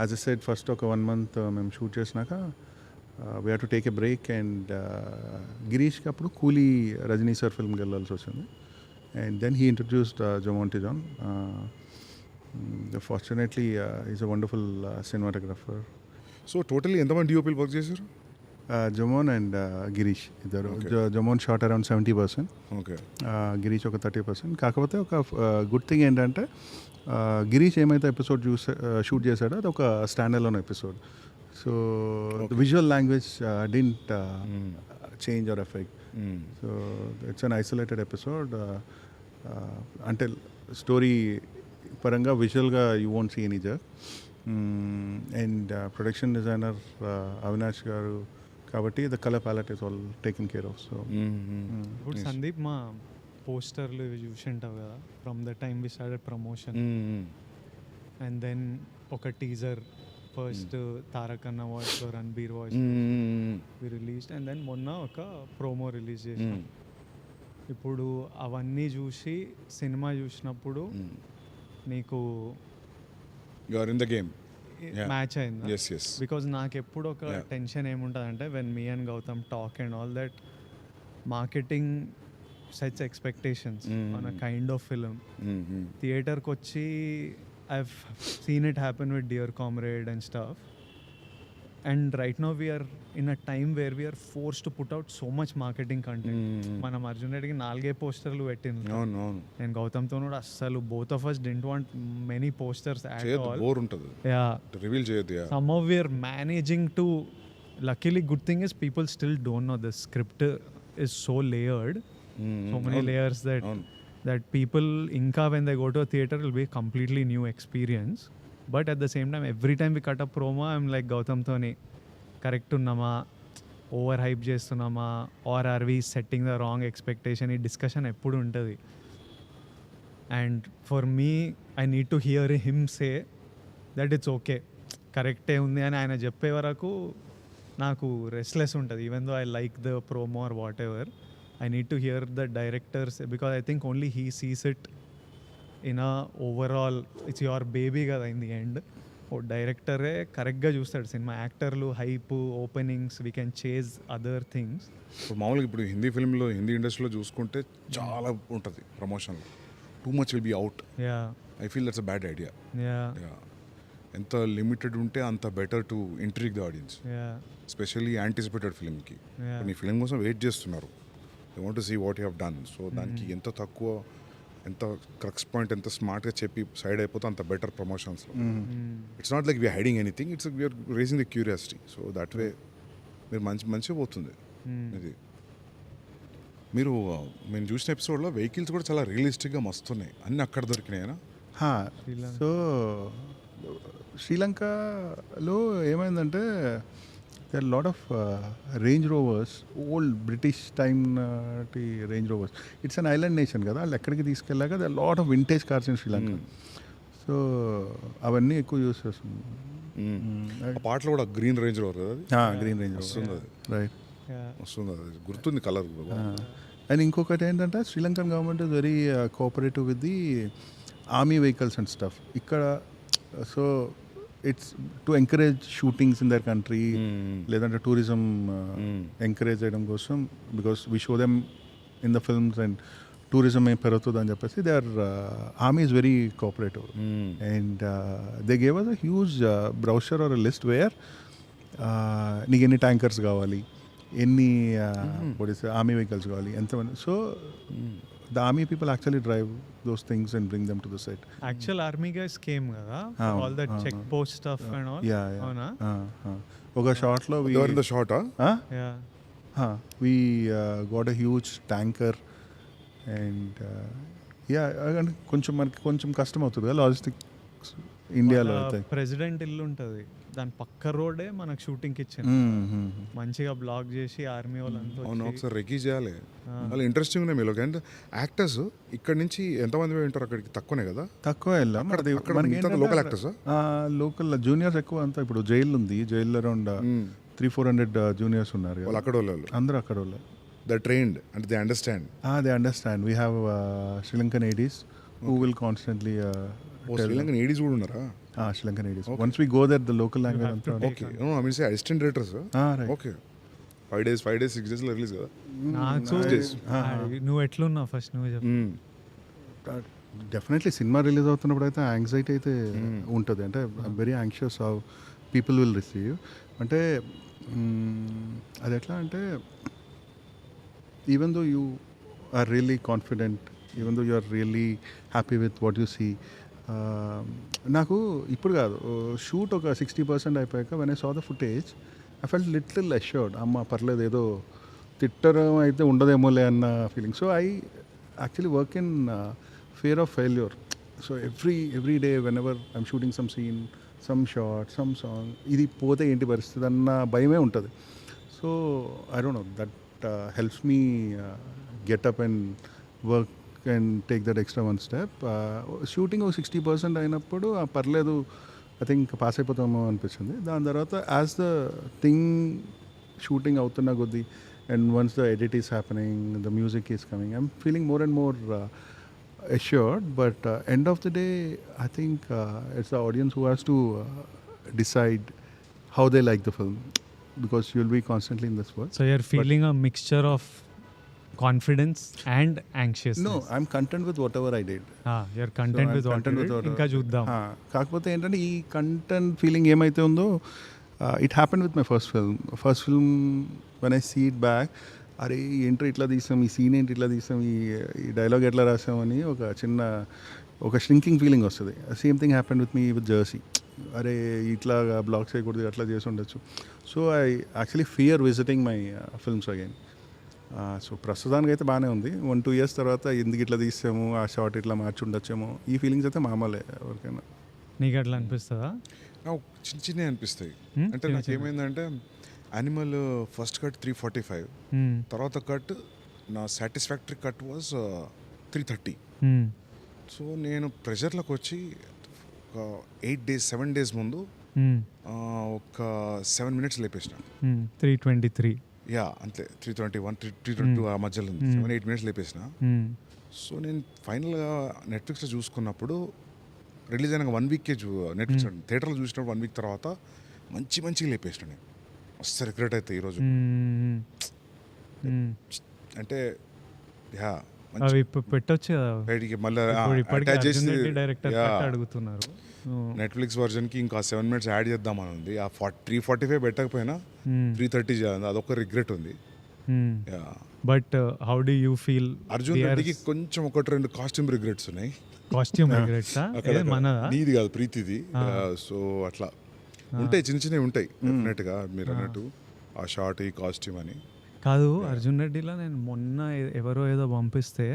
As I said first ఒక 1 month మేము షూట్ చేసినాక we have to take a break. And గిరీష్కి అప్పుడు కూలీ రజనీ సార్ ఫిల్మ్కి వెళ్ళాల్సి వచ్చింది. And then he introduced Jomon to John. Fortunately is a wonderful cinematographer. So totally ఎంతమంది డిఓపీలు వర్క్ చేశారు? జమోన్ అండ్ గిరీష్ ఇద్దరు. Jomon shot around 70%, okay, Girish ఒక 30%. కాకపోతే ఒక గుడ్ థింగ్ ఏంటంటే గిరీష్ ఏమైతే ఎపిసోడ్ షూట్ చేశాడో అది ఒక stand alone episode. So the visual language didn't change or effect. So it's an isolated episode. అంటే స్టోరీ పరంగా విజువల్గా you won't see any jerk. And production designer Avinash గారు కాబట్టి the colour palette is all taken care of. So ఇప్పుడు సందీప్ మా పోస్టర్లు ఇవి చూసి ఉంటావు కదా, from the time we started promotion and then ఒక టీజర్ ఫస్ట్ తారక్ అన్న వాయిస్ లో Ranbir voice we released and then మొన్న ఒక ప్రోమో రిలీజ్ చేసాం. ఇప్పుడు అవన్నీ చూసి సినిమా చూసినప్పుడు నీకు you are in the game match అయిందా? yes yes బికాజ్ నాకు ఎప్పుడు ఒక టెన్షన్ ఏముంటుంది అంటే when me and Gautam talk and all that marketing sets expectations on a kind of film. థియేటర్కి వచ్చి I have seen it happen with Dear Comrade and stuff. And right now we're in a time where we're forced to put out so much marketing content. మనం అర్జున్ రెడ్డికి 4 పోస్టర్లు పెట్టింది. నేను గౌతమ్తో కూడా అస్సలు both of us don't want many posters at all. Bore ఉంటుంది. Yeah, reveal చేయొద్దు. Some of we're managing to. Luckily good thing is people still don't know the script is so layered, so many layers that people inka when they go to a theater will be a completely new experience. But at the same time, every time we cut a promo, I'm like Gowtam Toni, correct unnama, over hype chestunnama, or are we setting the wrong expectation? Ee discussion eppudu untadi. And for me, I need to hear him say that it's okay, correct e undi ani ayana cheppe varaku naku restless untadi. Even though I like the promo or whatever, I need to hear the directors, because I think only he sees it in a overall, it's your baby కదా in the end. ఓ డైరెక్టరే కరెక్ట్గా చూస్తాడు cinema. యాక్టర్లు hype, openings, we can chase other things. ఇప్పుడు మామూలుగా ఇప్పుడు హిందీ ఫిల్మ్లో, హిందీ ఇండస్ట్రీలో చూసుకుంటే చాలా ఉంటుంది ప్రమోషన్లో. Too much will be out. Yeah, I feel that's a bad idea. Yeah, ఎంత లిమిటెడ్ ఉంటే అంత better to intrigue the audience, yeah, especially anticipated ఫిల్మ్కి. నీ ఫిల్మ్ కోసం వెయిట్ చేస్తున్నారు, they want to see what you have done. So దానికి ఎంత తక్కువ, ఎంత క్రక్స్ పాయింట్, ఎంత స్మార్ట్గా చెప్పి సైడ్ అయిపోతే అంత బెటర్ ప్రమోషన్స్లో. It's not like we're hiding anything, it's we're raising the curiosity. So that way మీరు మంచిగా పోతుంది ఇది. మీరు మేము చూసిన ఎపిసోడ్లో వెహికల్స్ కూడా చాలా రియలిస్టిక్గా మస్తున్నాయి. అన్నీ అక్కడ దొరికినాయనా? సో శ్రీలంకలో ఏమైందంటే there are a lot of Range Rovers, old British time Range Rovers. It's an island nation కదా, వాళ్ళు ఎక్కడికి తీసుకెళ్ళాక there are a lot of vintage cars in Sri Lanka. So అవన్నీ ఎక్కువ యూస్ చేస్తుంది. ఆ పాటలో కూడా గ్రీన్ రేంజ్ రోవర్ కదా, గ్రీన్ రేంజ్ వస్తుంది అది, రైట్ వస్తుంది అది, గుర్తుంది కలర్. అండ్ ఇంకొకటి ఏంటంటే Sri Lankan government is very cooperative with the army vehicles and stuff ఇక్కడ. So it's to encourage shootings in their country, లేదంటే టూరిజం ఎంకరేజ్ చేయడం కోసం, because we show them in the films and tourism ఏం పెరుగుతుంది అని చెప్పేసి they are army is very cooperative. And they gave us a huge brochure or list where నీకు ఎన్ని tankers కావాలి, ఎన్ని ఆర్మీ వెహికల్స్ కావాలి, ఎంతమంది. So the army people actually drive those things and bring them to the set. Actual army guys came kada, all that check post stuff and all. Yeah. Avuna? Oka shot lo we They were in the shot, huh? Yeah. We got a huge tanker and కొంచెం మనకి కొంచెం కష్టం అవుతుంది కదా logistics ఇండియాలో అయితే. President ఇల్లు ఉంటుంది, దాని పక్క రోడే మనకు షూటింగ్ ఇచ్చింది, మంచిగా బ్లాక్ చేసి ఆర్మీ వాళ్ళంతా. అవును, ఒకసారి రెకీ చేయాలి. వాళ్ళు ఇంట్రెస్టింగ్ ఉన్నాయి మీలో. అండ్ యాక్టర్స్ ఇక్కడ నుంచి ఎంతమంది ఉంటారు అక్కడికి? తక్కువనే కదా, తక్కువ వెళ్ళాం. లోకల్ యాక్టర్స్, లోకల్ జూనియర్స్ ఎక్కువ అంతా. ఇప్పుడు జైలు ఉంది, జైల్లో అరౌండ్ 300-400 జూనియర్స్ ఉన్నారు. వాళ్ళు అక్కడ వాళ్ళు, అందరూ అక్కడ వాళ్ళు. They trained and they understand. They understand. We have Sri Lankan ADs who will constantly Sri Lankan ADs కూడా ఉన్నారా? Sri Lankan ADs. Once we go there, the local language అంతా. Okay. No, I mean say assistant directors. Right. Okay. 5 days, 6 days లో release కదా. నువ్వు ఎట్లున్నావు first నువ్వు చెప్పు. Definitely cinema release అవుతున్నప్పుడు అయితే యాంగ్జైటీ అయితే ఉంటుంది. అంటే I'm very anxious how people will receive. అంటే అది ఎట్లా అంటే even though you are really confident, even though you are really happy with what you see. నాకు ఇప్పుడు కాదు, షూట్ ఒక 60% అయిపోయాక when I saw the footage I felt little assured. అమ్మ పర్లేదు, ఏదో తిట్టడం అయితే ఉండదేమోలే అన్న feeling. So I actually work in fear of failure. So every day whenever I'm shooting some scene, some shot, some song, ఇది పోతే ఏంటి పరిస్థితి అన్న భయమే ఉంటుంది. So I don't know, that helps me get up and work and take that extra one step. Shooting ఒక 60% అయినప్పుడు పర్లేదు, ఐ థింక్ పాస్ అయిపోతామో అనిపించింది. దాని తర్వాత యాజ్ ద థింగ్ షూటింగ్ అవుతున్న కొద్దీ and once the edit is happening, the music is coming, I'm feeling more and more assured. But end of the day, I think it's the audience who has to decide how they like the film, because you'll be constantly in this world. So you're feeling a mixture of confidence and anxiousness. No, I'm content with whatever I did. You're content with what you did. ఇంకా చూద్దాం. కాకపోతే ఏంటంటే ఈ content feeling ఏమైతే ఉందో, it happened with my first film. When I see it back, అరే ఏంటో ఇట్లా తీసాం, ఈ సీన్ ఏంటి ఇట్లా తీసాం, ఈ డైలాగ్ ఎట్లా రాసామని ఒక షింకింగ్ ఫీలింగ్ వస్తుంది. Same thing happened with me with Jersey. అరే ఇట్లా బ్లాక్ చేయకూడదు, అట్లా చేసి ఉండొచ్చు. So I actually fear visiting my films again. So ప్రస్తుతానికి అయితే బాగానే ఉంది. 1-2 years తర్వాత ఎందుకు ఇట్లా తీసాము, ఆ షార్ట్ ఇట్లా మార్చి ఉండొచ్చేమో, ఈ ఫీలింగ్స్ అయితే మామూలే ఎవరికైనా. నీకు అట్లా అనిపిస్తుందా? నాకు చిన్న అనిపిస్తాయి. అంటే నాకు ఏమైందంటే, యానిమల్ ఫస్ట్ కట్ 345, తర్వాత కట్ నా సాటిస్ఫాక్టరీ కట్ వాజ్ 330. సో నేను ప్రెషర్లోకి వచ్చి ఒక 7 days ముందు ఒక 7 minutes లేపేసిన. 323 అంతే, 321, 322 ఆ మధ్యలో 7-8 minutes లేపేసిన. సో నేను ఫైనల్గా నెట్ఫ్లిక్స్లో చూసుకున్నప్పుడు రిలీజ్ అయిన 1 week నెట్ఫ్లిక్స్ థియేటర్లో చూసినప్పుడు 1 week తర్వాత మంచిగా లేపేసిన. నేను మస్తు రిగ్రెట్ అవుతాయి ఈరోజు. అంటే అవి పెట్టొచ్చు మళ్ళీ అడుగుతున్నారు. నెట్ఫ్లిక్స్ వర్జన్కి ఇంకా 7 minutes యాడ్ చేద్దామని ఉంది. ఆ 345 పెట్టకపోయినా 330 చేయాలి, అదొక రిగ్రెట్ ఉంది. But how do you feel? Arjun రెడ్డికి కొంచెం 1-2 కాస్ట్యూమ్ రిగ్రెట్స్ ఉన్నాయి. కాస్ట్యూమ్ రిగ్రెట్స్ నీది కాదు, ప్రీతిది. సో అట్లా ఉంటాయి, చిన్నవి ఉంటాయి డెఫినెట్గా. మీరు అన్నట్టు ఆ షార్ట్, ఈ కాస్ట్యూమ్ అని కాదు. అర్జున్ రెడ్డిలో నేను మొన్న ఎవరో ఏదో పంపిస్తే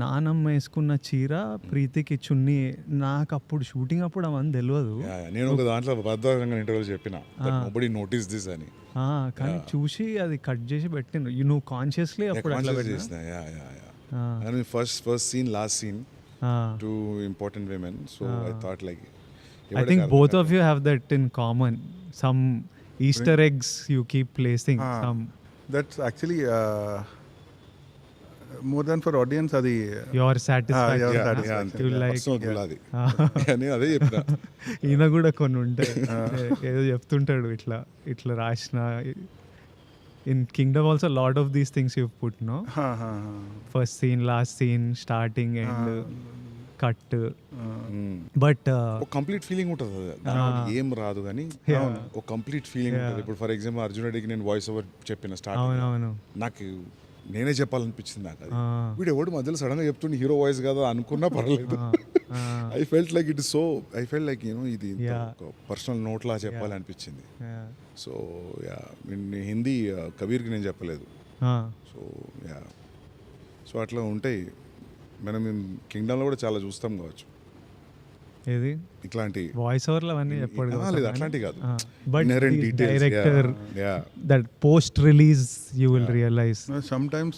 నానమ్మ వేసుకున్న చీర ప్రీతికి చున్నీ. నాకు అప్పుడు షూటింగ్ అప్పుడు అవన్నీ తెలియదు. నేను ఒక దాంట్లో బద్ధారంగా ఇంటర్వ్యూలో చెప్పిన నోబడీ నోటీస్ దిస్ అని. కానీ చూసి అది కట్ చేసి పెట్టిండు. నువ్వు కాన్షియస్లీ అప్పుడు అట్లా చేసిన first scene last scene two important women. So I thought like I think both of you have that in common. Some Easter eggs you keep placing. Some that's actually more than for audience adi your satisfaction. your satisfaction. You like నేను అదే చెప్పిన. ఈయన కూడా కొన్ని ఉంటాయి ఏదో చెప్తుంటాడు ఇట్లా ఇట్లా రాసిన. In Kingdom also a lot of these things you've put, no? First scene, last scene, starting and cut. But ఒక కంప్లీట్ ఫీలింగ్ ఉంటుంది. ఏం రాదు కానీ ఒక కంప్లీట్ ఫీలింగ్ ఉంటుంది. ఇప్పుడు ఫర్ ఎగ్జాంపుల్ అర్జున్ రెడ్డికి నేను వాయిస్ ఓవర్ చెప్పిన స్టార్టింగ్, నాకు నేనే చెప్పాలనిపించింది. నాకు అది వీడు ఎవడు మధ్యలో సడన్ గా చెప్తుండే హీరో వాయిస్ కదా అనుకున్నా పర్లేదు. I felt like it so I felt like ఇది పర్సనల్ నోట్ లా చెప్పాలనిపించింది. సో యా హిందీ కబీర్కి నేను చెప్పలేదు. సో యా సో అట్లా ఉంటాయి. మనం కింగ్డమ్లో కూడా చాలా చూస్తాం కావచ్చు ఏది ఇట్లాంటి వాయిస్ ఓవర్లు అవన్నీ చెప్పాడు. అట్లాంటి కాదు, but director that post release you will realise sometimes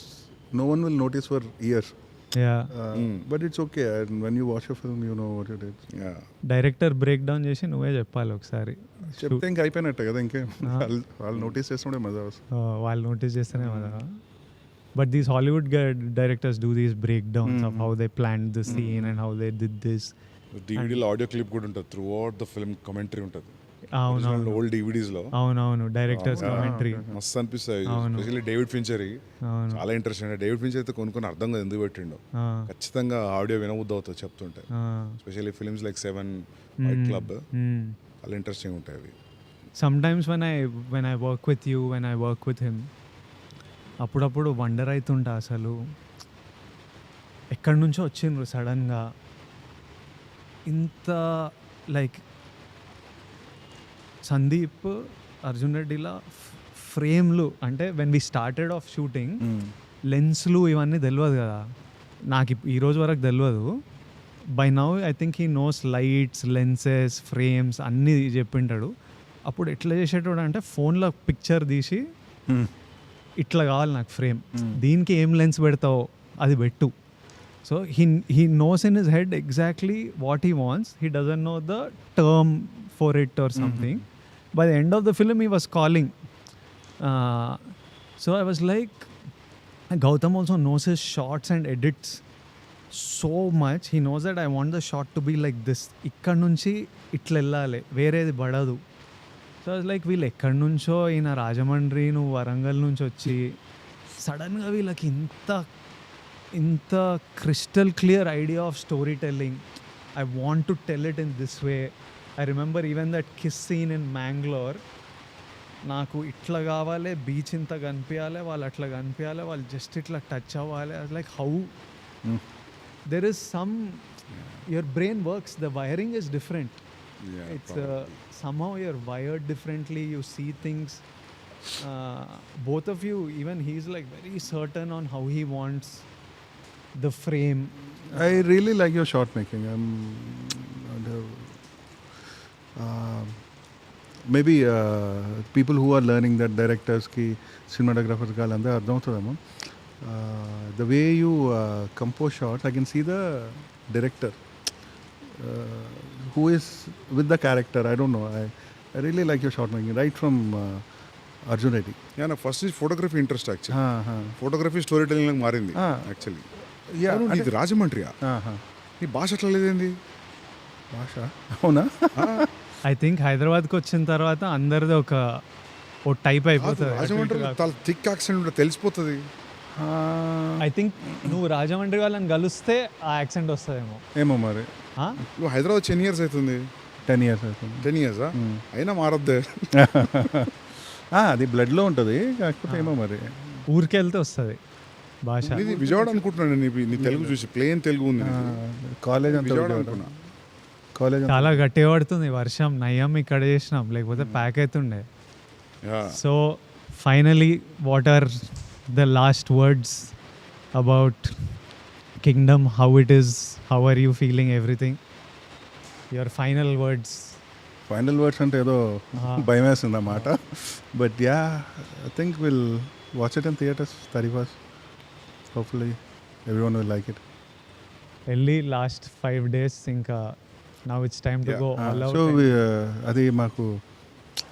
no one will notice for years. But it's okay, and when you watch a film you know what it is. Director break down చేసి నువ్వే చెప్పాలి ఒకసారి. చెప్తే ఇంకా అయిపోయినట్టే కదా, ఇంకే వాళ్ళు నోటీస్ చేస్తుంటే మజా వస్తుంది. వాళ్ళు నోటీస్ చేస్తేనే మజా. But these Hollywood directors do these breakdowns of how they planned the scene and how they did this. డివిడీలో ఆడియో క్లిప్ కూడా ఉంటుంది, throughout the film commentary ఉంటుంది. అవునవును, ఓల్డ్ డివిడీస్ లో అవునవును డైరెక్టర్స్ కమెంటరీ మస్తు అనిపిస్తాయి. ఎస్పెషల్లీ డేవిడ్ ఫించర్ చాలా ఇంట్రెస్టింగ్. డేవిడ్ ఫించర్ అయితే కొన్ని అర్థం కాదు ఎందుకు పెట్టిండో. ఖచ్చితంగా ఆడియో వినబుద్ధి అవుతుంది చెప్తుంటే. Especially films like 7 fight club చాలా ఇంట్రెస్టింగ్ ఉంటాయి అవి. Sometimes when I work with you, when I work with him, అప్పుడప్పుడు వండర్ అవుతుంటా అసలు ఎక్కడి నుంచో వచ్చిండ్రు సడన్గా ఇంత. లైక్ సందీప్ అర్జున్ రెడ్డిలా ఫ్రేమ్లు అంటే when we started off shooting లెన్స్లు ఇవన్నీ తెలియదు కదా నాకు, ఈరోజు వరకు తెలియదు. By now I think he knows lights, lenses, frames అన్నీ చెప్పింటాడు. అప్పుడు ఎట్లా చేసేటోడు అంటే ఫోన్లో పిక్చర్ తీసి ఇట్లా కావాలి నాకు ఫ్రేమ్, దీనికి ఏం లెన్స్ పెడతావో అది పెట్టు. So he knows in his head exactly what he wants. He doesn't know the term for it or something. By the end of the film he was calling. So I was like Gowtam also knows his shots and edits so much. He knows that I want the shot to be like this. ఇక్కడ నుంచి ఇట్లా వెళ్ళాలి, వేరేది పడదు. So like వీళ్ళు ఎక్కడి నుంచో ఈయన రాజమండ్రి, నువ్వు వరంగల్ నుంచి వచ్చి సడన్గా వీళ్ళకి ఇంత crystal clear idea of storytelling. I want to tell it in this way. I remember even that kiss scene in Mangalore. నాకు ఇట్లా కావాలి, బీచ్ ఇంత కనిపించాలి, వాళ్ళు అట్లా కనిపించాలి, వాళ్ళు జస్ట్ ఇట్లా టచ్ అవ్వాలి. Like how there is some your brain works, the wiring is different. It's somehow you're wired differently, you see things. Both of you, even he's like very certain on how he wants the frame. I really like your shot making. Maybe people who are learning that directors ki cinematographers ka landa ardham avutademo. The way you compose shots, I can see the director who is with the character. I don't know, I really like your shot making right from Arjun Reddy. నాకు first నుంచి photography interest. Actually photography story telling లాగా మారింది actually. ఇది రాజమండ్రియా, నీ భాష అట్లా లేదేంది? భాష అవునా? ఐ థింక్ హైదరాబాద్కి వచ్చిన తర్వాత అందరిది ఓ టైప్ అయిపోతుంది. రాజమండ్రి చాలా థిక్ యాక్సెంట్ ఉంటుంది, తెలిసిపోతుంది. ఐ థింక్ నువ్వు రాజమండ్రి వాళ్ళని కలిస్తే ఆ యాక్సెంట్ వస్తుందేమో. ఏమో మరి. నువ్వు హైదరాబాద్ 10 years అవుతుంది. 10 years అవుతుంది. 10 years అయినా మారద్దే. అది బ్లడ్లో ఉంటుంది, కాకపోతే ఏమో మరి ఊరికి వెళ్తే వస్తుంది భాష. ఇది విజయవాడ అనుకుంటున్నాను, నీ తెలుగు చూసి ప్లేన్ తెలుగు ఉంది. కాలేజ్ అంతా అనుకున్నా. కాలేజ్ చాలా గట్టిగా పడుతుంది వర్షం, నయ్యం ఇక్కడ చేసినాం, లేకపోతే ప్యాక్ అవుతుండే. So finally what are the last words about kingdom, how it is, how are you feeling, everything. Your final words. Final words అంటే ఏదో భయం వేస్తుంది అన్నమాట. But yeah, I think will watch it in theatres 31st. Hopefully everyone will like it. వెళ్ళి last 5 days ఇంకా now it's time to go all out. సో అది మాకు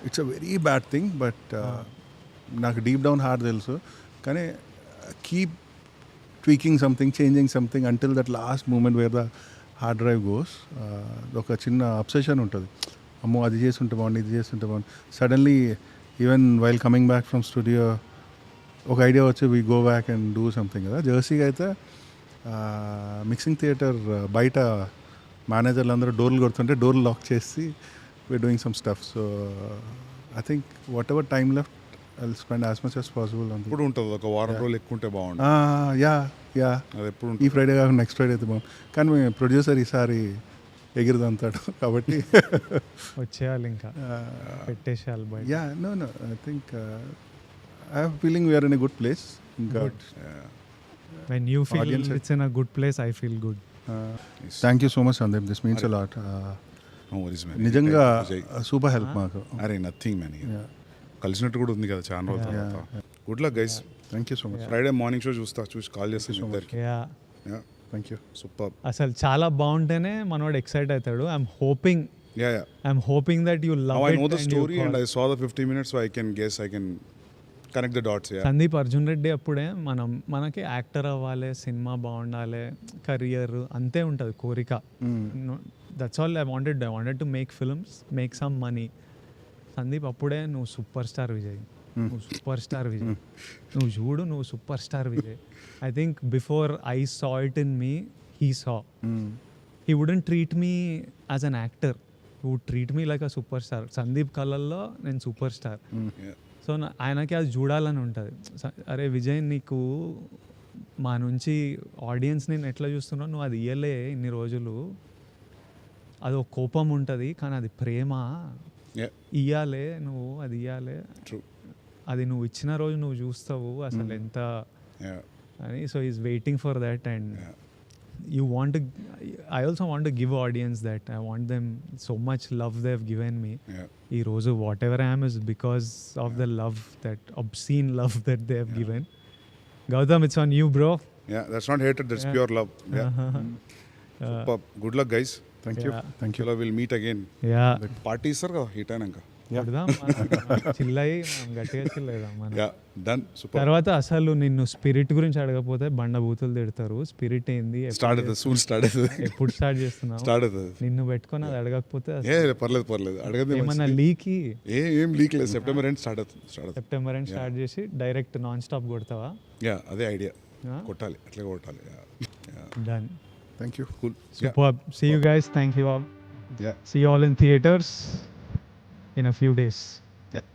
it's a very bad thing, but నాకు డీప్ డౌన్ హార్ట్ తెలుసు. కానీ keep tweaking something, changing something until that last moment where the hard drive goes. ఒక చిన్న obsession ఉంటుంది, అమ్మో అది చేస్తుంటే బాగుంది, ఇది చేస్తుంటే బాగుంది. Suddenly even while coming back from studio ఒక ఐడియా వచ్చి we go back and do something కదా. జెర్సీగా అయితే మిక్సింగ్ థియేటర్ బయట మేనేజర్లు అందరూ డోర్లు కొడుతుంటే డోర్లు లాక్ చేసి we're doing some stuff. So I think whatever time left I will spend as much as possible on. ఎప్పుడు ఉంటుంది ఒక వారం రోజులు ఎక్కువ ఉంటే బాగుంటుంది. యా అది ఎప్పుడు ఈ ఫ్రైడే కాకుండా నెక్స్ట్ ఫ్రైడే అయితే బాగుంది. కానీ మీ ప్రొడ్యూసర్ ఈసారి ఎగిరిదంతాడు కాబట్టి వచ్చేయాలి ఇంకా పెట్టేసేయాలి బయట. Yeah no I think I have feeling we're in a good place. ఇంకా when you feel it's in a good place, I feel good. Thank you so much Sandeep, this means a lot. No worries, man. నిజంగా super help మాకు. అరే nothing man, కలిసినట్టు కూడా ఉంది కదా చాలా రోజుల తర్వాత. Good luck guys. Thank you so much. Friday morning show చూసి కాల్ చేస్తాను ఇద్దరికి. Yeah. Thank you. సూపర్. అసలు చాలా బాగుంటేనే మనోడు ఎక్సైట్ అవుతాడు. I'm hoping that you love Now I it know the and you story call. and I saw the 50 minutes, so I can connect the dots. Yeah. Sandeep Arjun Reddy అప్పుడే మనకి actor అవ్వాలి, cinema బాగుండాలి, career అంతే ఉంటుంది కోరిక. That's all I wanted to make films, make some money. Sandeep అప్పుడే నువ్వు superstar Vijay, నువ్వు సూపర్ స్టార్ విజయ్, నువ్వు చూడు నువ్వు superstar Vijay. I think before I saw it in me, he saw. He wouldn't treat me as an actor, he would treat me like a superstar. Sandeep కళల్లో నేను super star. So ఆయనకి అది చూడాలని ఉంటుంది. అరే విజయ్, నీకు మా నుంచి ఆడియన్స్ నేను ఎట్లా చూస్తున్నావు, నువ్వు అది ఇయ్యలే ఇన్ని రోజులు, అది ఒక కోపం ఉంటుంది కానీ అది ప్రేమ, ఇయ్యాలే నువ్వు, అది ఇయ్యాలే, అది నువ్వు ఇచ్చిన రోజు నువ్వు చూస్తావు అసలు ఎంత అని. So is waiting for that. And you want to, I also want to give audience that. I want them so much love they've given me. Ee roju whatever I am is because of the love, that obscene love that they have given. Gowtam, it's on you, bro. Yeah, that's not hatred, that's pure love. Yeah. Super. Good luck guys. Thank you. Thank you. We'll meet again. Yeah. Party ఇస్తారు కదా heat అయినాక. కొడదాం, చిల్లయి మనం గట్టిగా చిల్లేదాం మనం. Yeah, done. Super. తర్వాత అసలు నిన్ను స్పిరిట్ గురించి అడగకపోతే బండ బూతులు తిడతారు. స్పిరిట్ ఏంది, స్టార్ట్ అవుతుంది, సూన్ స్టార్ట్ అవుతుంది. ఎప్పుడు స్టార్ట్ చేస్తున్నావు? స్టార్ట్ అవుతుంది. నిన్ను పెట్టుకొని అది అడగకపోతే పర్లేదు అడగదు. ఏమన్నా లీకి ఏం లీక్ లేదు. సెప్టెంబర్ ఎండ్ స్టార్ట్ అవుతుంది. సెప్టెంబర్ ఎండ్ స్టార్ట్ చేసి డైరెక్ట్ నాన్ స్టాప్ కొడతావా? యా, అదే ఐడియా. కొట్టాలి, అట్లా కొట్టాలి. Done. Thank you. Cool. Superb. See you guys. Thank you all. Yeah. See you all in theaters in a few days. Yeah.